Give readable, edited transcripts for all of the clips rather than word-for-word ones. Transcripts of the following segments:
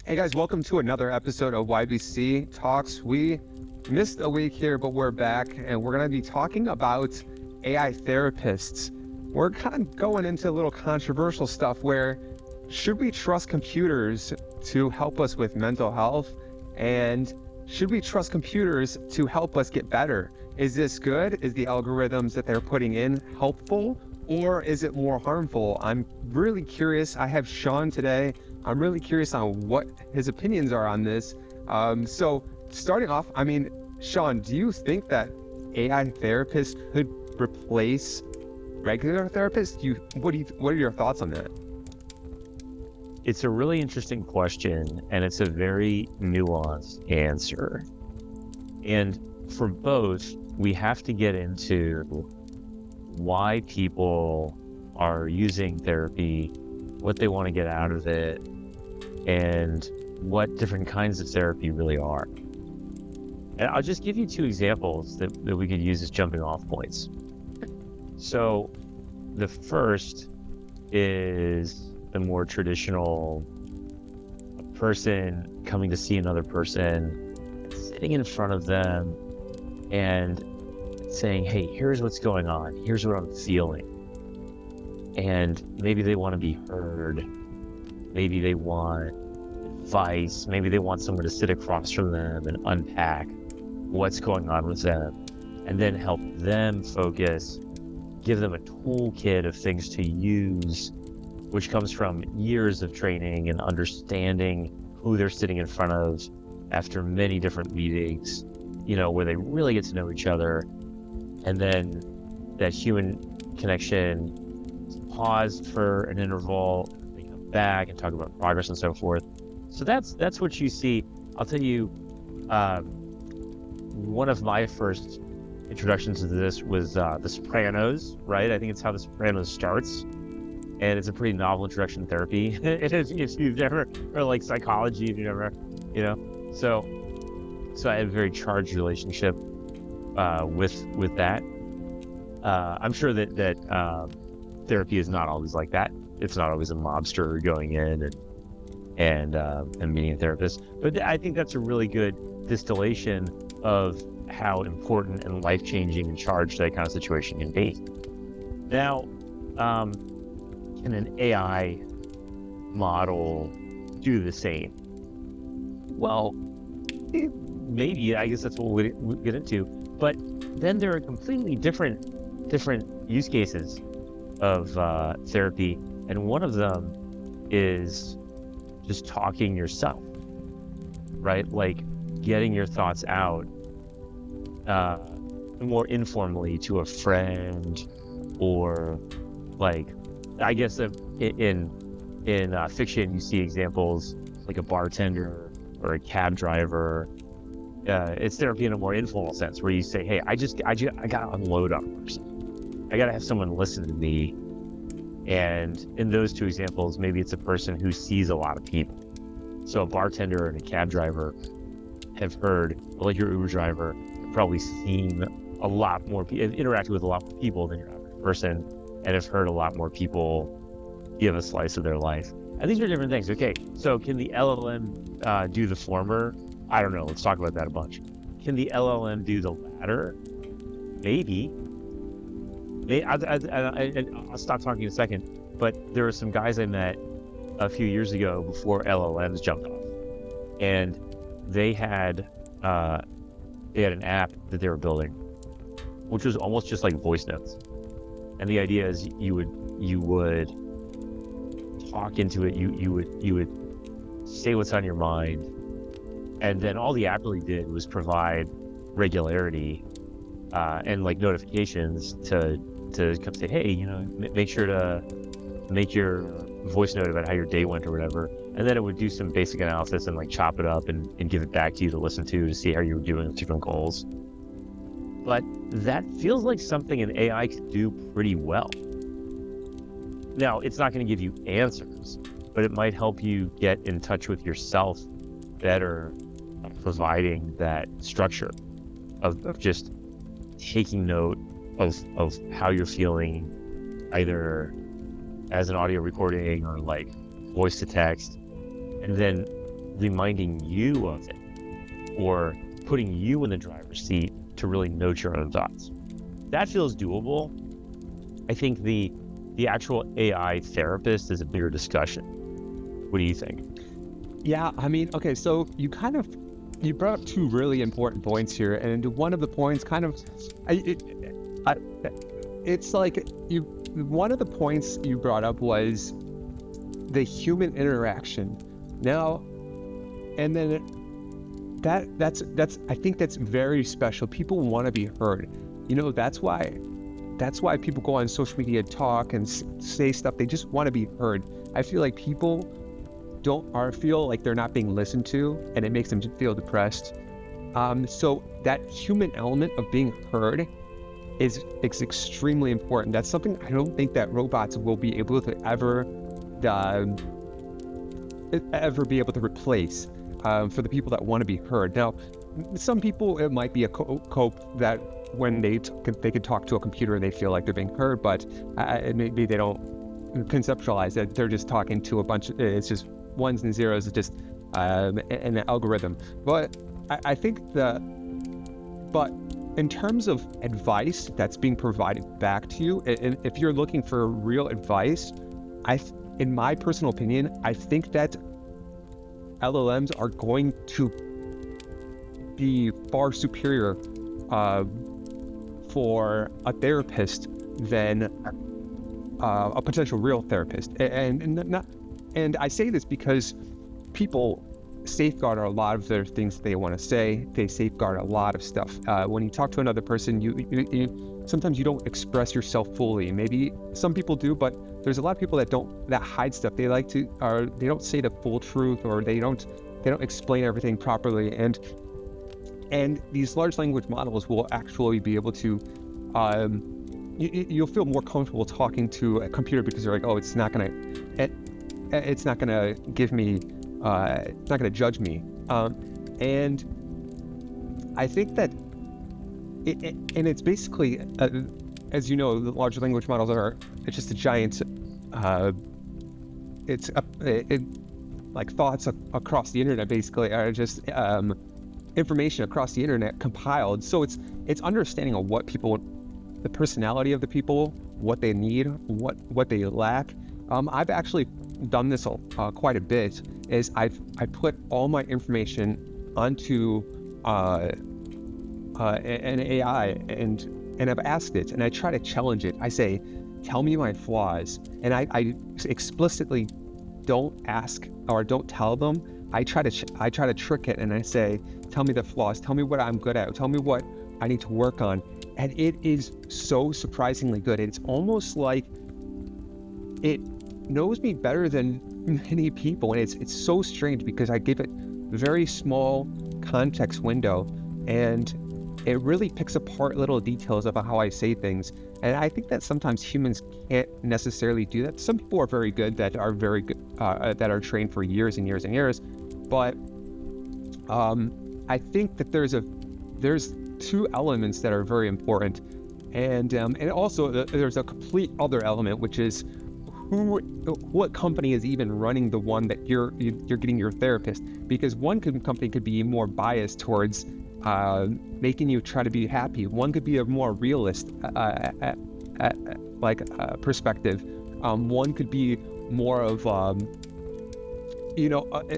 Hey guys, welcome to another episode of YBC Talks. We missed a week here, but we're back and we're going to be talking about AI therapists. We're kind of going into a little controversial stuff where should we trust computers to help us with mental health? And should we trust computers to help us get better? Is this good? Is the algorithms that they're putting in helpful? Or is it more harmful? I'm really curious. I have Sean today. I'm really curious on what his opinions are on this. So starting off, Sean, do you think that AI therapists could replace regular therapists? What are your thoughts on that? It's a really interesting question, and it's a very nuanced answer. And for both, we have to get into why people are using therapy, what they want to get out of it, and what different kinds of therapy really are. And I'll just give you two examples that we could use as jumping off points. So the first is the more traditional person coming to see another person, sitting in front of them and saying, hey, here's what's going on. Here's what I'm feeling. And maybe they want to be heard. Maybe they want advice. Maybe they want someone to sit across from them and unpack what's going on with them, and then help them focus, give them a toolkit of things to use, which comes from years of training and understanding who they're sitting in front of after many different meetings, where they really get to know each other. And then that human connection is paused for an interval, they come back and talk about progress and so forth. So that's what you see. I'll tell you, one of my first introductions to this was The Sopranos, right? I think it's how The Sopranos starts. And it's a pretty novel introduction to therapy. if you've never, or like psychology, if you've never, So I had a very charged relationship with that. I'm sure that therapy is not always like that. It's not always a mobster going in and meeting a therapist. But I think that's a really good distillation of how important and life-changing and charged that kind of situation can be. Now, can an AI model do the same? Well, maybe. I guess that's what we'll get into. But then there are completely different use cases of therapy, and one of them is just talking yourself, right? Like getting your thoughts out more informally to a friend, or like, I guess in fiction you see examples like a bartender or a cab driver. It's therapy in a more informal sense, where you say, hey, I gotta unload on a person. I gotta have someone listen to me. And in those two examples, maybe it's a person who sees a lot of people. So a bartender and a cab driver have heard, like your Uber driver, have probably seen a lot more people, interacted with a lot more people than your average person, and have heard a lot more people give a slice of their life. And these are different things. Okay, so can the LLM do the former? I don't know. Let's talk about that a bunch. Can the LLM do the latter? Maybe. I'll stop talking in a second. But there were some guys I met a few years ago before LLMs jumped off, and they had an app that they were building, which was almost just like voice notes. And the idea is you would talk into it. You would say what's on your mind. And then all the app really did was provide regularity and like notifications to come say, hey, make sure to make your voice note about how your day went or whatever. And then it would do some basic analysis and like chop it up and give it back to you to listen to see how you were doing with different goals. But that feels like something an AI could do pretty well. Now, it's not going to give you answers, but it might help you get in touch with yourself better, providing that structure of just taking note of how you're feeling, either as an audio recording or like voice to text, and then reminding you of it, or putting you in the driver's seat to really note your own thoughts. That feels doable. I think the actual AI therapist is a bigger discussion. What do you think? Yeah, I mean, okay, so you brought up two really important points here, and one of the points it's like one of the points you brought up was the human interaction. Now, and then that's I think that's very special. People want to be heard. That's why people go on social media and talk and say stuff. They just want to be heard. I feel like people feel like they're not being listened to, and it makes them feel depressed. So that human element of being heard is extremely important. That's something I don't think that robots will be able to ever be able to replace for the people that want to be heard. Now, some people, it might be a cope that when they can talk to a computer and they feel like they're being heard, but maybe they don't conceptualize that they're just talking to it's just ones and zeros, it's just an algorithm. But I think but in terms of advice that's being provided back to you, and if you're looking for real advice, in my personal opinion, I think that LLMs are going to be far superior for a therapist than a potential real therapist. And I say this because people safeguard a lot of their things that they want to say. They safeguard a lot of stuff. When you talk to another person, you sometimes you don't express yourself fully. Maybe some people do, but there's a lot of people that hide stuff. They don't say the full truth, or they don't explain everything properly. And these large language models will actually be able to you'll feel more comfortable talking to a computer because you're like, oh, it's not gonna give me it's not gonna judge me. And I think that it's basically as you know, the large language models it's just a giant like thoughts across the internet basically are just information across the internet compiled. So it's understanding of the personality of the people, what they need, what they lack. I've actually done this quite a bit. Is I put all my information onto an AI and I've asked it, and I try to challenge it. I say, tell me my flaws, and I explicitly don't ask or don't tell them. I try to trick it, and I say, tell me the flaws, tell me what I'm good at, tell me what I need to work on. And it is so surprisingly good. It's almost like it knows me better than many people. And it's so strange because I give it a very small context window, and it really picks apart little details about how I say things. And I think that sometimes humans can't necessarily do that. Some people are very good, that are very good, that are trained for years and years and years. But I think that there's two elements that are very important, and also there's a complete other element, which is what company is even running the one that you're getting your therapist, because one company could be more biased towards making you try to be happy. One could be a more realist perspective. One could be more of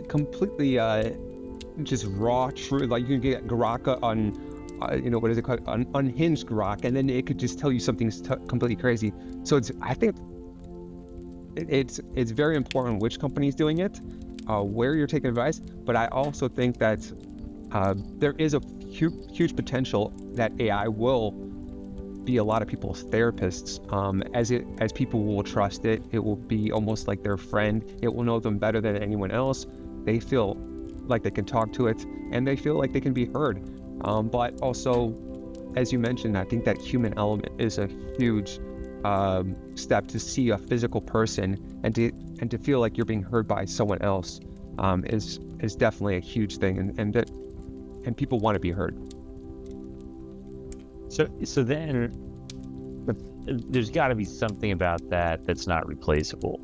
completely just raw truth. Like you can get Grok on what is it called, unhinged Grok, and then it could just tell you something completely crazy. So I think it's very important which company is doing it, where you're taking advice. But I also think that there is a huge potential that AI will be a lot of people's therapists, as people will trust it. It will be almost like their friend. It will know them better than anyone else. They feel like they can talk to it, and they feel like they can be heard. But also, as you mentioned, I think that human element is a huge step. To see a physical person and to feel like you're being heard by someone else is definitely a huge thing, and people want to be heard. So then there's got to be something about that that's not replaceable,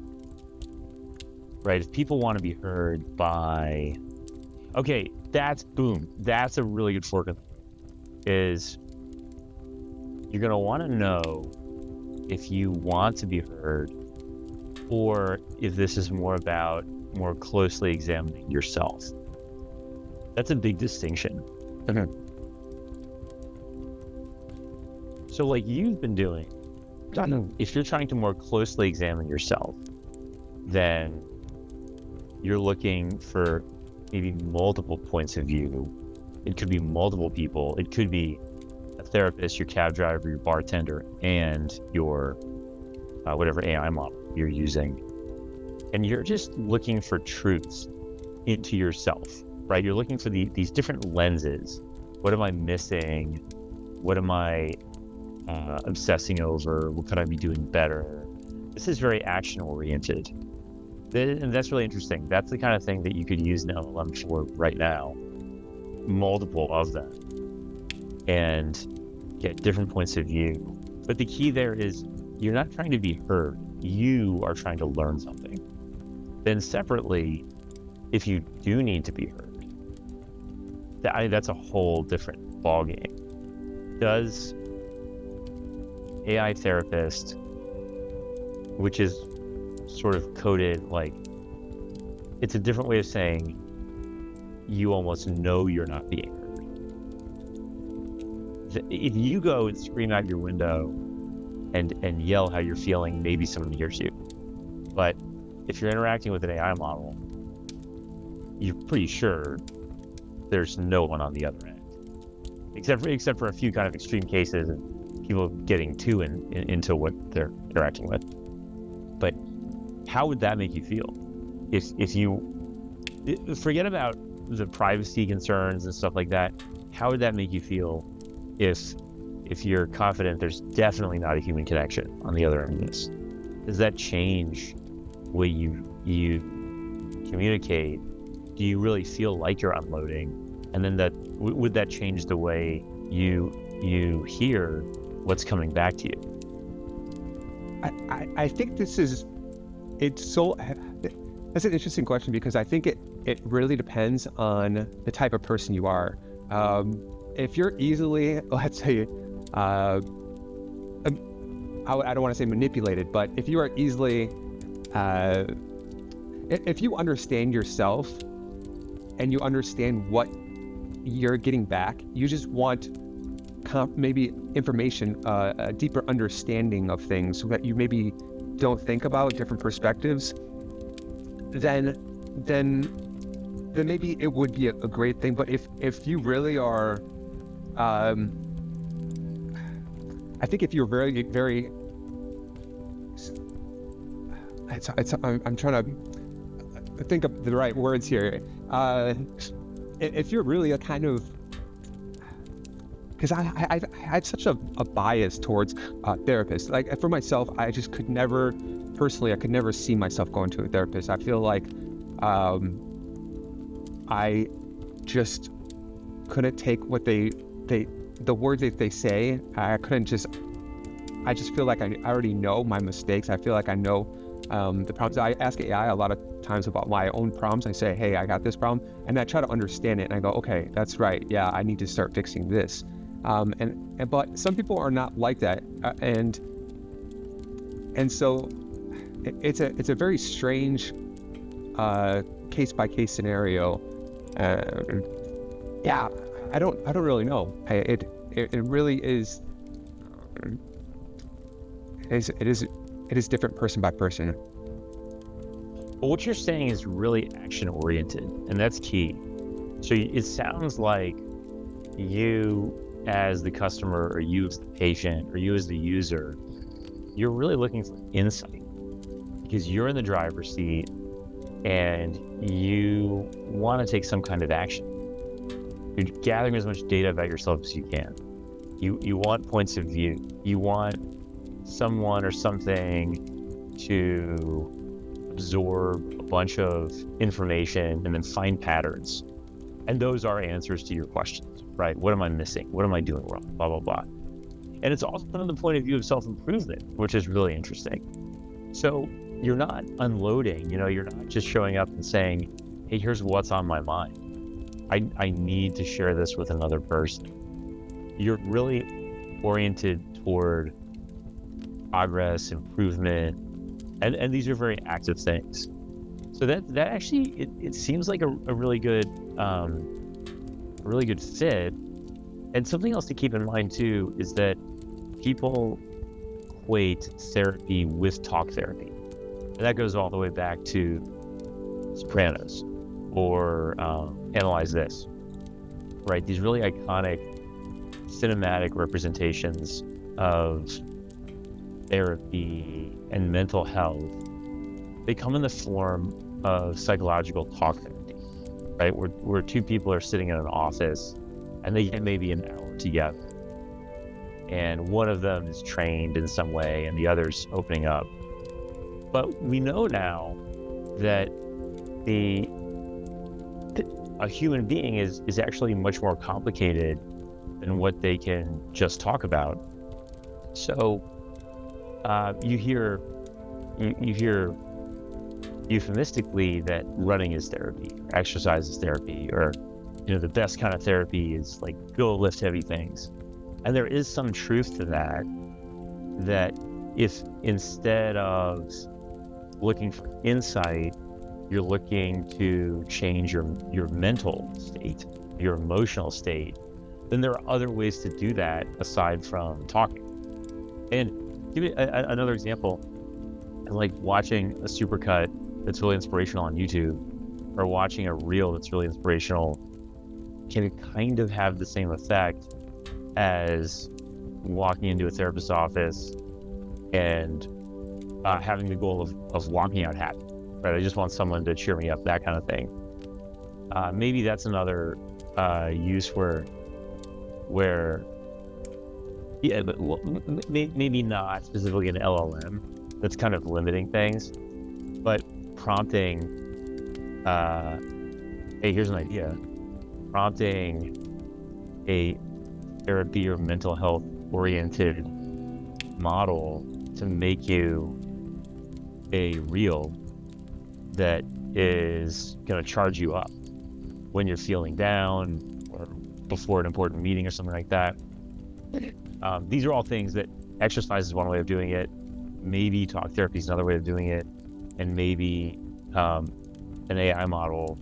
right? If people want to be heard by Okay, that's a really good fork. Is you're going to want to know if you want to be heard, or if this is more about more closely examining yourself. That's a big distinction. Mhm. So like you've been doing, if you're trying to more closely examine yourself, then you're looking for maybe multiple points of view. It could be multiple people. It could be a therapist, your cab driver, your bartender, and your whatever AI model you're using. And you're just looking for truths into yourself, right? You're looking for these different lenses. What am I missing? What am I obsessing over? What could I be doing better? This is very action-oriented. And that's really interesting. That's the kind of thing that you could use an LLM for right now. Multiple of them. And get different points of view. But the key there is you're not trying to be heard. You are trying to learn something. Then separately, if you do need to be heard, that's a whole different ballgame. Does AI therapist, which is sort of coded like, it's a different way of saying you almost know you're not being heard. If you go and scream out your window and yell how you're feeling, maybe somebody hears you. But if you're interacting with an AI model, you're pretty sure there's no one on the other end, except for a few kind of extreme cases and people getting too into what they're interacting with. But how would that make you feel if you forget about the privacy concerns and stuff like that? How would that make you feel if you're confident there's definitely not a human connection on the other end of this? Does that change the way you communicate? Do you really feel like you're unloading? And then would that change the way you hear what's coming back to you? I think that's an interesting question, because I think it really depends on the type of person you are. If you're easily, let's say, I don't want to say manipulated, but if you are easily, if you understand yourself and you understand what you're getting back, you just want maybe information, a deeper understanding of things so that you maybe don't think about different perspectives, then maybe it would be a great thing. But if you really are, I think if you're very, very, I'm trying to think of the right words here. If you're really a kind of, because I had such a bias towards therapists. Like for myself, I just could never, personally, I could never see myself going to a therapist. I feel like I just couldn't take what the words that they say. I just feel like I already know my mistakes. I feel like I know the problems. I ask AI a lot of times about my own problems. I say, hey, I got this problem, and I try to understand it, and I go, okay, that's right. Yeah, I need to start fixing this. But some people are not like that, and so it's a very strange case by case scenario. Yeah, I don't really know. It really is. It is different person by person. But what you're saying is really action oriented, and that's key. So it sounds like you as the customer, or you as the patient, or you as the user, you're really looking for insight because you're in the driver's seat and you want to take some kind of action. You're gathering as much data about yourself as you can. You want points of view. You want someone or something to absorb a bunch of information and then find patterns. And those are answers to your questions, right? What am I missing? What am I doing wrong? Blah, blah, blah. And it's also from the point of view of self-improvement, which is really interesting. So you're not unloading, you're not just showing up and saying, hey, here's what's on my mind. I need to share this with another person. You're really oriented toward progress, improvement, and these are very active things. So that actually it seems like a really good fit. And something else to keep in mind too is that people equate therapy with talk therapy, and that goes all the way back to Sopranos or Analyze This, right? These really iconic cinematic representations of therapy and mental health. They come in the form of psychological talk therapy, right? Where two people are sitting in an office and they get maybe an hour together, and one of them is trained in some way and the other's opening up. But we know now that a human being is actually much more complicated than what they can just talk about. So you hear euphemistically that running is therapy, or exercise is therapy, or the best kind of therapy is like go lift heavy things. And there is some truth to that if instead of looking for insight, you're looking to change your mental state, your emotional state, then there are other ways to do that aside from talking. And give me another example, like watching a supercut that's really inspirational on YouTube, or watching a reel that's really inspirational, can kind of have the same effect as walking into a therapist's office and having the goal of walking out happy, right? I just want someone to cheer me up, that kind of thing. Maybe that's another use where yeah, but maybe not specifically an LLM that's kind of limiting things, but prompting, hey, here's an idea, prompting a therapy or mental health oriented model to make you a reel that is going to charge you up when you're feeling down or before an important meeting or something like that. These are all things that exercise is one way of doing it. Maybe talk therapy is another way of doing it. And maybe an AI model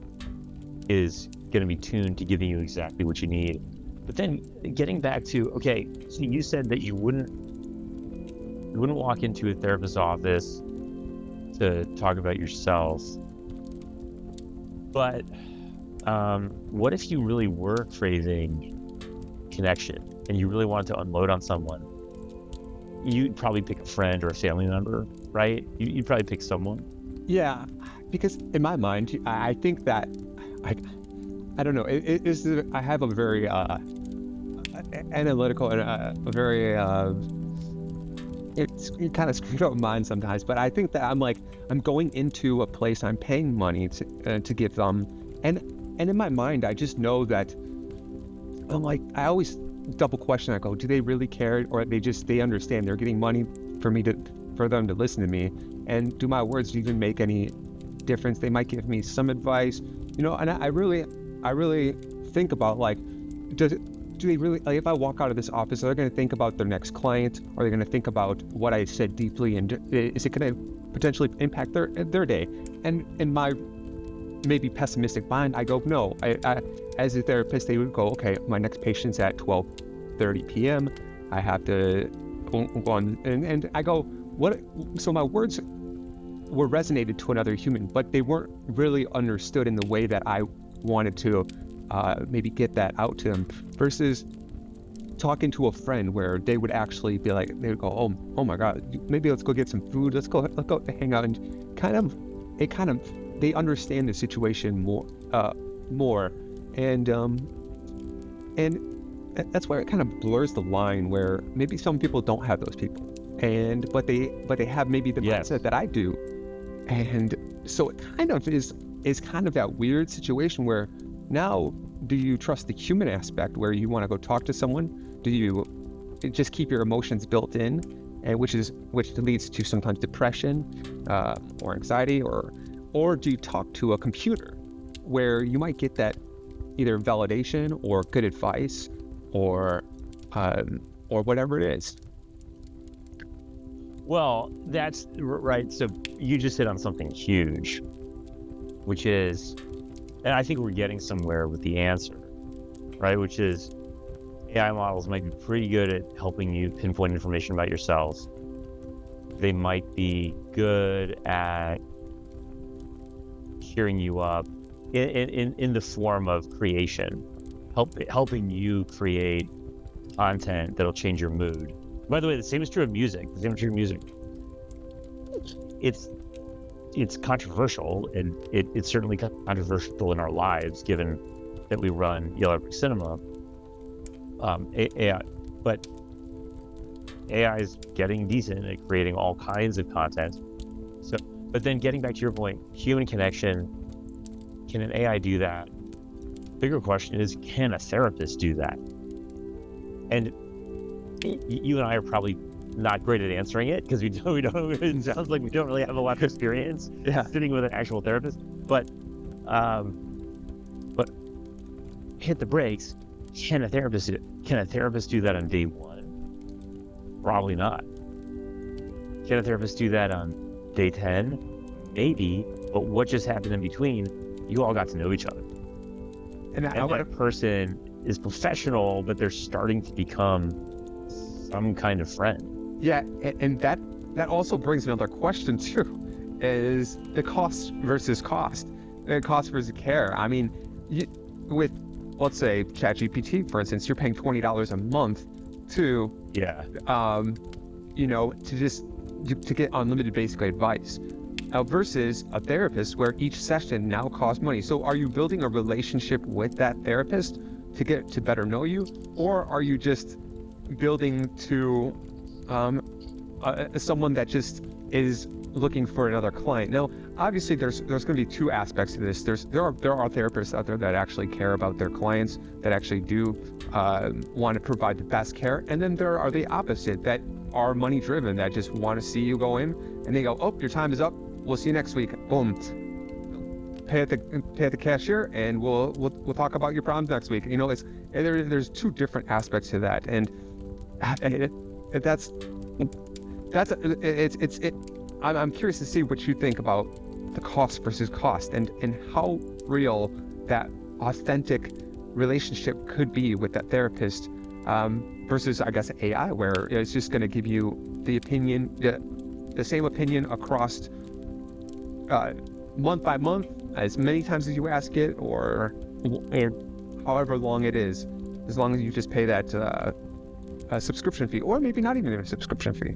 is going to be tuned to giving you exactly what you need. But then getting back to, okay, so you said that you wouldn't walk into a therapist's office to talk about yourself. But what if you really were craving connection and you really wanted to unload on someone? You'd probably pick a friend or a family member, right? You'd probably pick someone. Yeah, because in my mind, I think that I don't know. I have a very analytical and a very it's kind of screwed up mind sometimes. But I think that I'm going into a place I'm paying money to give them, and in my mind, I just know that I always double question. I go, do they really care, or they understand they're getting money for them to listen to me, and do my words even make any difference? They might give me some advice, and I really think about do they really, if I walk out of this office, are they going to think about their next client? Are they going to think about what I said deeply, and is it going to potentially impact their day? And in my maybe pessimistic mind, I go, no. I as a therapist, they would go, okay, my next patient's at 12:30 p.m. I have to go on, and I go, what? So my words were resonated to another human, but they weren't really understood in the way that I wanted to maybe get that out to them, versus talking to a friend where they would actually be like, they would go, oh my God, maybe let's go get some food, let's go hang out, and they understand the situation more, and that's where it kind of blurs the line, where maybe some people don't have those people, but they have maybe the mindset that I do, and so it kind of is kind of that weird situation where now, do you trust the human aspect where you want to go talk to someone? Do you just keep your emotions built in, and which leads to sometimes depression or anxiety, or do you talk to a computer where you might get that either validation or good advice or whatever it is. Well, that's right. So you just hit on something huge, which is, and I think we're getting somewhere with the answer, right? Which is AI models might be pretty good at helping you pinpoint information about yourselves. They might be good at cheering you up in the form of creation, helping you create content that'll change your mood. By the way, the same is true of music. The same is true of music. It's controversial, and it's certainly controversial in our lives, given that we run Yellow Brick Cinema. AI, but AI is getting decent at creating all kinds of content. So, but then getting back to your point, human connection, can an AI do that? Bigger question is, can a therapist do that? And you and I are probably not great at answering it because we don't. It sounds like we don't really have a lot of experience sitting with an actual therapist. But hit the brakes. Can a therapist do that on day one? Probably not. Can a therapist do that on day 10? Maybe. But what just happened in between? You all got to know each other. And that person is professional, but they're starting to become some kind of friend. Yeah, and that also brings another question too, is the cost versus cost, cost versus care. I mean, with, let's say, ChatGPT, for instance, you're paying $20 a month to, to get unlimited basic advice. Versus a therapist where each session now costs money. So are you building a relationship with that therapist to get to better know you? Or are you just building to someone that just is looking for another client? Now, obviously there's going to be two aspects to this. There are therapists out there that actually care about their clients, that actually do want to provide the best care. And then there are the opposite, that are money driven, that just want to see you go in and they go, oh, your time is up. We'll see you next week. Boom. Pay at the cashier, and we'll talk about your problems next week. You know, there's two different aspects to that, and I'm curious to see what you think about the cost versus cost, and how real that authentic relationship could be with that therapist versus, I guess, AI, where it's just going to give you the opinion, the same opinion across month by month, as many times as you ask it, or however long it is, as long as you just pay that subscription fee, or maybe not even a subscription fee.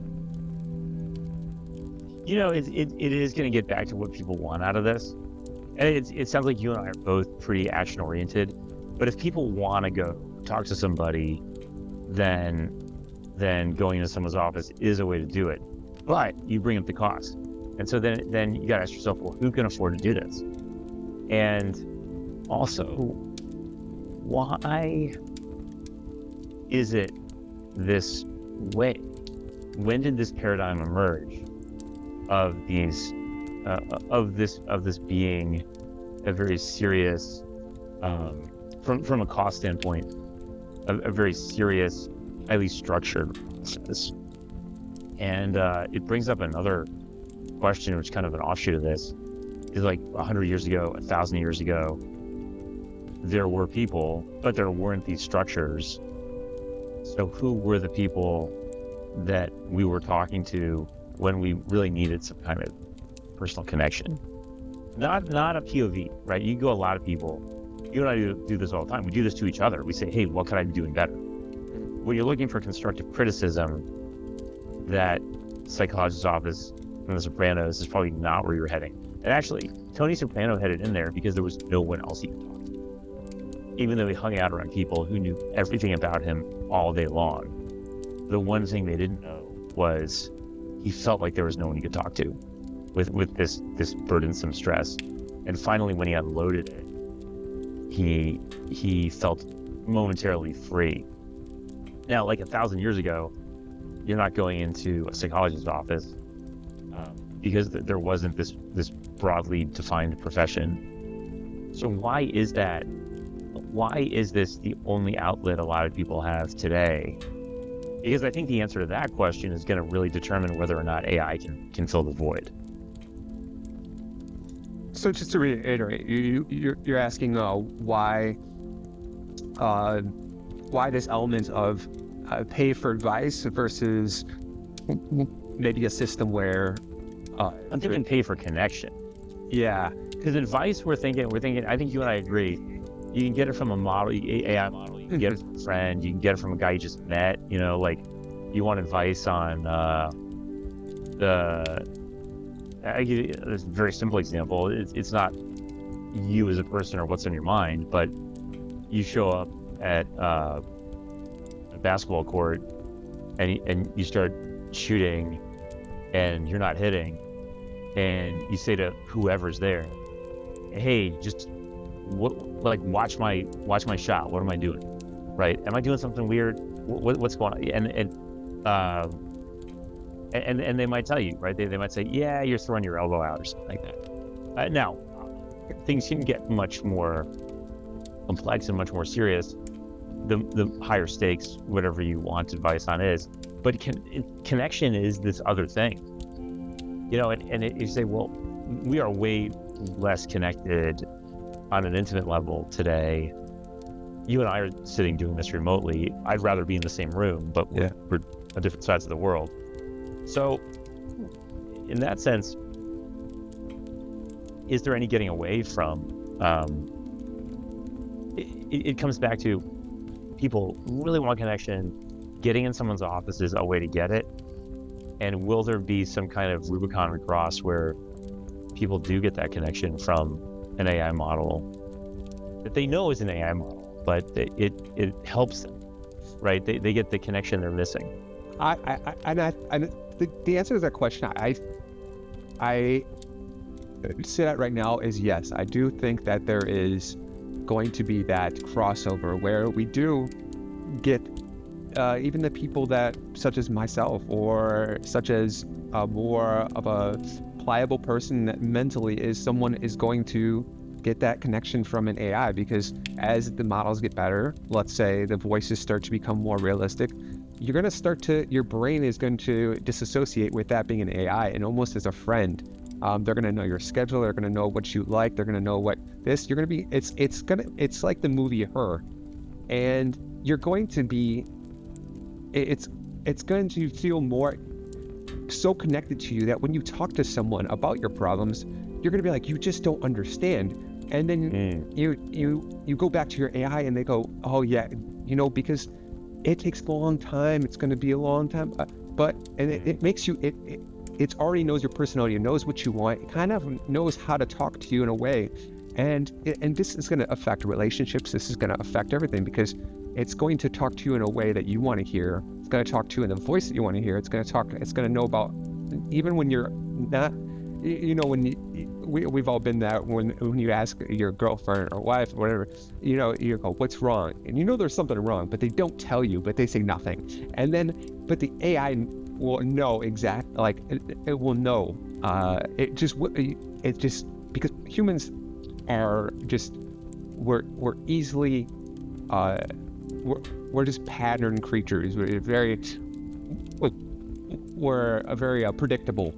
You know, it is going to get back to what people want out of this. And it sounds like you and I are both pretty action oriented, but if people want to go talk to somebody, then going into someone's office is a way to do it. But you bring up the cost. And so then you got to ask yourself, well, who can afford to do this? And also, why is it this way? When did this paradigm emerge of these of this being a very serious, from a cost standpoint, a very serious, highly structured process? And it brings up another question, which is kind of an offshoot of this, is like 100 years ago, 1,000 years ago, there were people, but there weren't these structures. So who were the people that we were talking to when we really needed some kind of personal connection? Not a POV, right? You go a lot of people, you and I do this all the time. We do this to each other. We say, hey, what could I be doing better? When you're looking for constructive criticism, that psychologist's office from The Sopranos is probably not where you're heading. And actually, Tony Soprano headed in there because there was no one else he could talk to. Even though he hung out around people who knew everything about him all day long, the one thing they didn't know was he felt like there was no one he could talk to with this burdensome stress. And finally, when he unloaded it, he felt momentarily free. Now, like 1,000 years ago, you're not going into a psychologist's office because there wasn't this broadly defined profession. So why is that? why is this the only outlet a lot of people have today? Because I think the answer to that question is going to really determine whether or not AI can fill the void. So just to reiterate, you're asking why this element of pay for advice versus maybe a system where I'm thinking pay for connection. Yeah, because advice we're thinking. I think you and I agree. You can get it from a model, AI model. You can get it from a friend. You can get it from a guy you just met. You know, like you want advice on I give you a very simple example. It's not you as a person or what's on your mind, but you show up at a basketball court and you start shooting and you're not hitting, and you say to whoever's there, hey, just watch my shot. What am I doing? Right? Am I doing something weird? What's going on? And they might tell you, right? They might say, yeah, you're throwing your elbow out or something like that. Now, things can get much more complex and much more serious. The higher stakes, whatever you want advice on is. But connection is this other thing. You know, and you say, well, we are way less connected on an intimate level today. You and I are sitting doing this remotely. I'd rather be in the same room, but we're on different sides of the world. So, in that sense, is there any getting away from? It comes back to people really want connection. Getting in someone's office is a way to get it. And will there be some kind of Rubicon we cross where people do get that connection from an AI model that they know is an AI model, but it helps them, right? They get the connection they're missing. The answer to that question, I say that right now is yes. I do think that there is going to be that crossover where we do get even the people that, such as myself, or such as more of a pliable person that mentally is someone is going to get that connection from an AI, because as the models get better, let's say the voices start to become more realistic, you're going to start to, your brain is going to disassociate with that being an AI and almost as a friend. They're going to know your schedule. They're going to know what you like. They're going to know what this, you're going to be, it's like the movie Her, and you're going to be, it's going to feel more so connected to you that when you talk to someone about your problems, you're going to be like, you just don't understand. And then you go back to your AI and they go, oh yeah, you know, because it takes a long time. It's going to be a long time, it makes you, it already knows your personality. It knows what you want. It kind of knows how to talk to you in a way. And this is going to affect relationships. This is going to affect everything, because it's going to talk to you in a way that you want to hear. It's going to talk to you in the voice that you want to hear. It's going to know about, even when you're not, you know, we've all been that when you ask your girlfriend or wife or whatever, you know, you go, what's wrong? And you know there's something wrong, but they don't tell you, but they say nothing. And then, but the AI will know exactly, like it will know. It just because humans are just, we're easily, we're just pattern creatures. We're very predictable.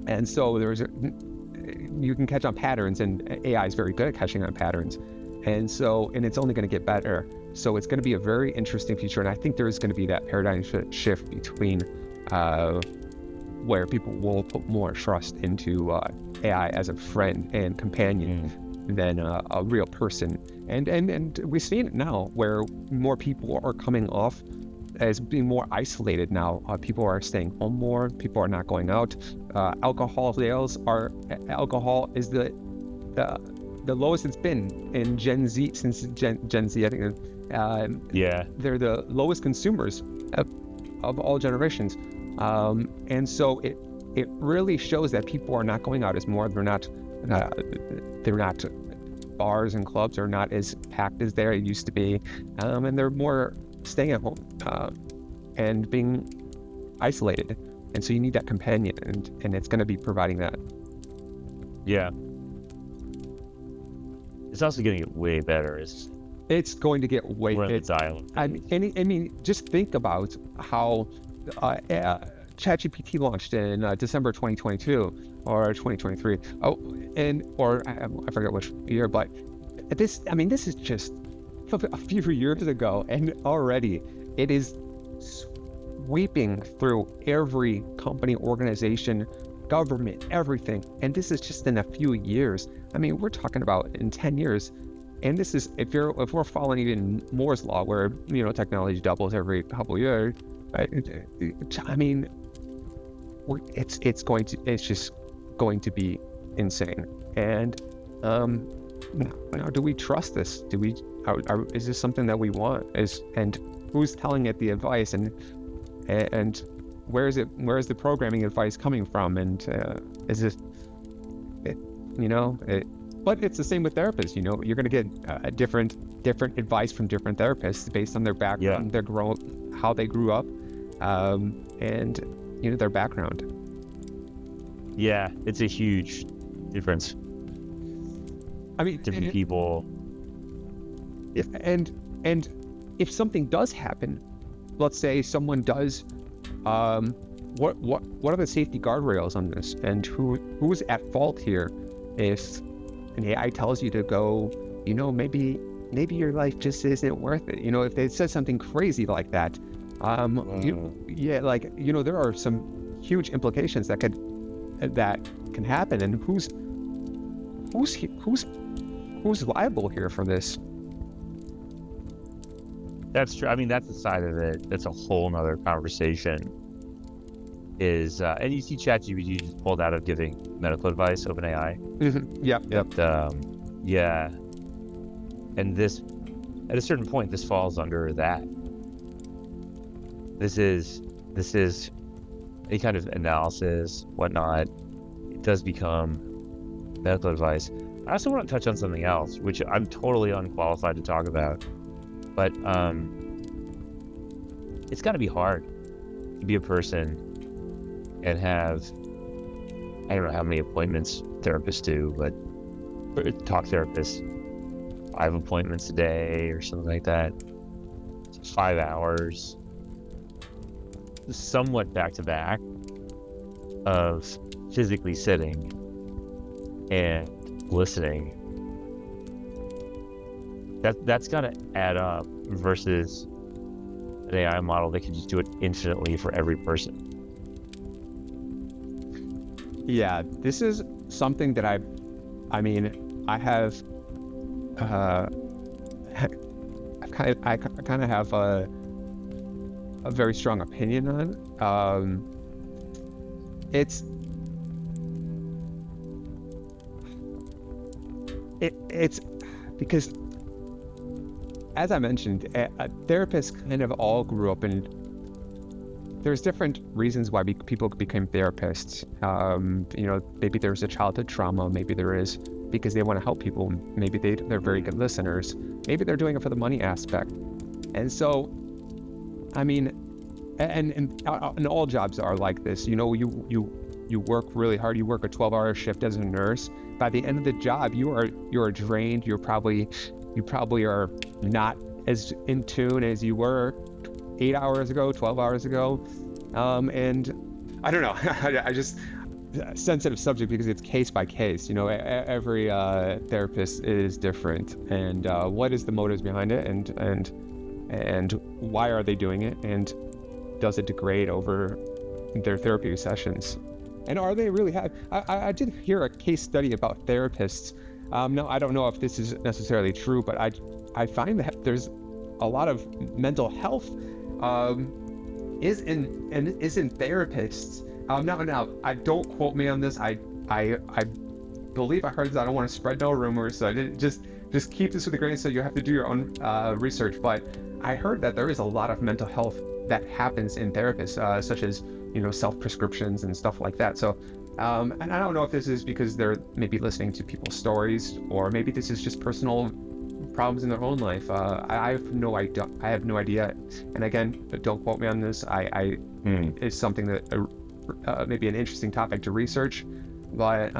And so you can catch on patterns, and AI is very good at catching on patterns. And it's only going to get better. So it's going to be a very interesting future. And I think there is going to be that paradigm shift between where people will put more trust into AI as a friend and companion than a real person. And we've seen it now where more people are coming off as being more isolated now. People are staying home more. People are not going out. Alcohol is the lowest it's been in Gen Z since Gen Z. I think. They're the lowest consumers of all generations. And so it really shows that people are not going out as more. They're not bars and clubs are not as packed as they used to be, and they're more staying at home and being isolated. And so you need that companion, and it's going to be providing that. Yeah. It's also going to get way better. It's going to get way. We're on the dial. I mean, just think about how ChatGPT launched in December 2022 or 2023. I forget which year, but this is just a few years ago, and already it is sweeping through every company, organization, government, everything. And this is just in a few years. I mean, we're talking about in 10 years. And this is if we're following even Moore's law, where technology doubles every couple of years. I mean, it's just going to be insane. And now, do we trust this? Is this something that we want? And who's telling it the advice? And where is the programming advice coming from? And is this but it's the same with therapists. You're going to get different advice from different therapists based on their background, their how they grew up, and their background. Yeah, it's a huge difference. I mean, different people. If something does happen, let's say someone does, what are the safety guardrails on this, and who's at fault here? If an AI tells you to go, maybe your life just isn't worth it. If they said something crazy like that, there are some huge implications that can happen, and who's liable here for this? That's true. I mean, that's the side of it. That's a whole nother conversation. And you see ChatGPT just pulled out of giving medical advice, OpenAI. Mm-hmm. Yep. Yeah. And this, at a certain point, this falls under that. This is any kind of analysis, whatnot. It does become medical advice. I also want to touch on something else, which I'm totally unqualified to talk about. But it's got to be hard to be a person and have, I don't know how many appointments therapists do, but talk therapists, 5 appointments a day or something like that. 5 hours, somewhat back to back, of physically sitting and listening. That's got to add up versus an AI model that can just do it infinitely for every person. Yeah, this is something that I have I kind of have a very strong opinion on. It's because, as I mentioned, therapists kind of all grew up in. There's different reasons why people became therapists. Maybe there's a childhood trauma. Maybe there is because they want to help people. Maybe they're very good listeners. Maybe they're doing it for the money aspect. And so, I mean, and all jobs are like this. You work really hard. You work a 12-hour shift as a nurse. By the end of the job, you are drained. You probably are not as in tune as you were 8 hours ago, 12 hours ago. And I don't know. I just sensitive subject because it's case by case. Every therapist is different, and what is the motives behind it, and why are they doing it, and does it degrade over their therapy sessions, and are they really I did hear a case study about therapists. Now I don't know if this is necessarily true, but I find that there's a lot of mental health is in therapists. Now, I don't quote me on this. I believe I heard this. I don't want to spread no rumors, so I didn't just keep this with a grain. So you have to do your own research. But I heard that there is a lot of mental health that happens in therapists, such as self-prescriptions and stuff like that. So, and I don't know if this is because they're maybe listening to people's stories, or maybe this is just personal problems in their own life. I have no idea. And again, don't quote me on this. It's something that maybe an interesting topic to research, but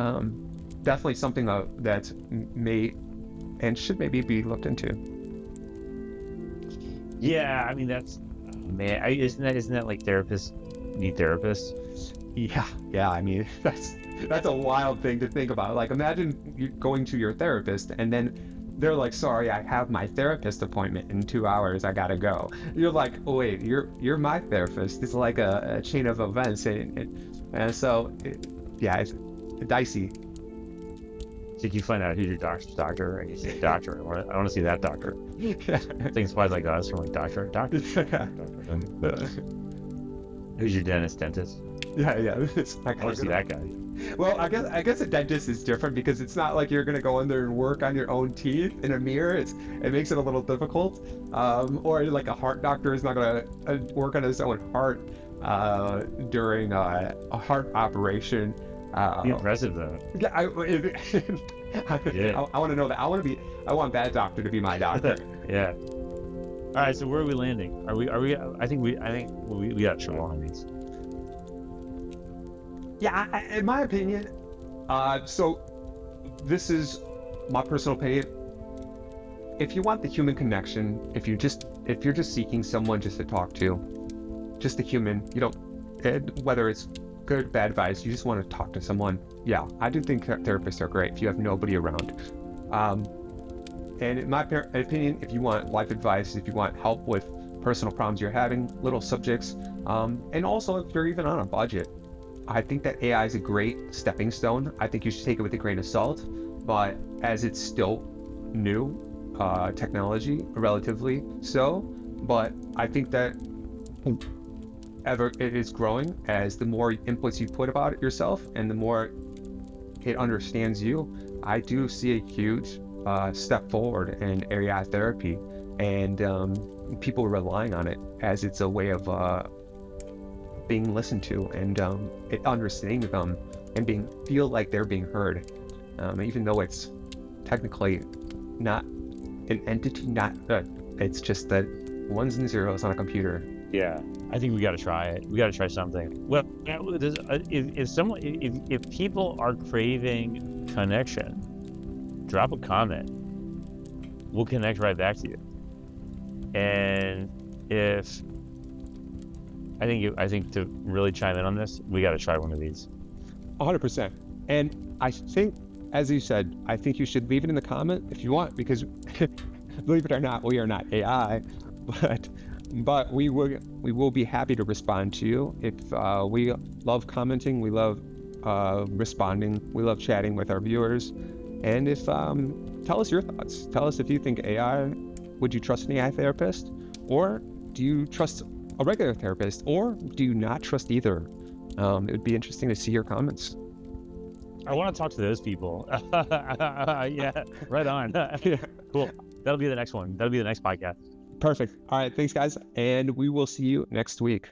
definitely something that may and should maybe be looked into. Yeah, I mean that's man. Isn't that like therapists need therapists? Yeah. I mean, that's a wild thing to think about. Like, imagine you going to your therapist and then they're like, "Sorry, I have my therapist appointment in 2 hours. I gotta go." You're like, "Oh wait, you're my therapist." It's like a chain of events, and so it's dicey. Did you find out who's your doctor? And you say doctor. I want to see that doctor. Things wise like us from like doctor. Who's your dentist? Yeah. I want to see that guy. Well, I guess a dentist is different because it's not like you're gonna go in there and work on your own teeth in a mirror. It makes it a little difficult. Or like a heart doctor is not gonna work on his own heart during a heart operation. Be impressive though. Yeah, I want to know that. I want that doctor to be my doctor. Yeah. All right. So where are we landing? Are we? I think we got trouble on these. Yeah, in my opinion, so this is my personal opinion. If you want the human connection, if you're just seeking someone just to talk to, just a human, whether it's good, bad advice, you just want to talk to someone. Yeah, I do think therapists are great if you have nobody around. And in my opinion, if you want life advice, if you want help with personal problems you're having, little subjects, and also if you're even on a budget, I think that AI is a great stepping stone. I think you should take it with a grain of salt, but as it's still new technology, relatively so, but I think that ever it is growing as the more inputs you put about it yourself and the more it understands you. I do see a huge step forward in AI therapy, and people relying on it as it's a way of being listened to and it understanding them and feel like they're being heard, even though it's technically not an entity, it's just that ones and zeros on a computer. Yeah, I think we got to try it. We got to try something. Well, if people are craving connection, drop a comment. We'll connect right back to you. And if I think to really chime in on this, we got to try one of these. 100%. And I think, as you said, I think you should leave it in the comment if you want, because believe it or not, we are not AI, but we will be happy to respond to you. If we love commenting, we love responding, we love chatting with our viewers. And if tell us your thoughts. Tell us if you think AI, would you trust an AI therapist, or do you trust a regular therapist, or do you not trust either? It would be interesting to see your comments. I want to talk to those people. Yeah, right on. Cool. That'll be the next one. That'll be the next podcast. Perfect. All right. Thanks, guys. And we will see you next week.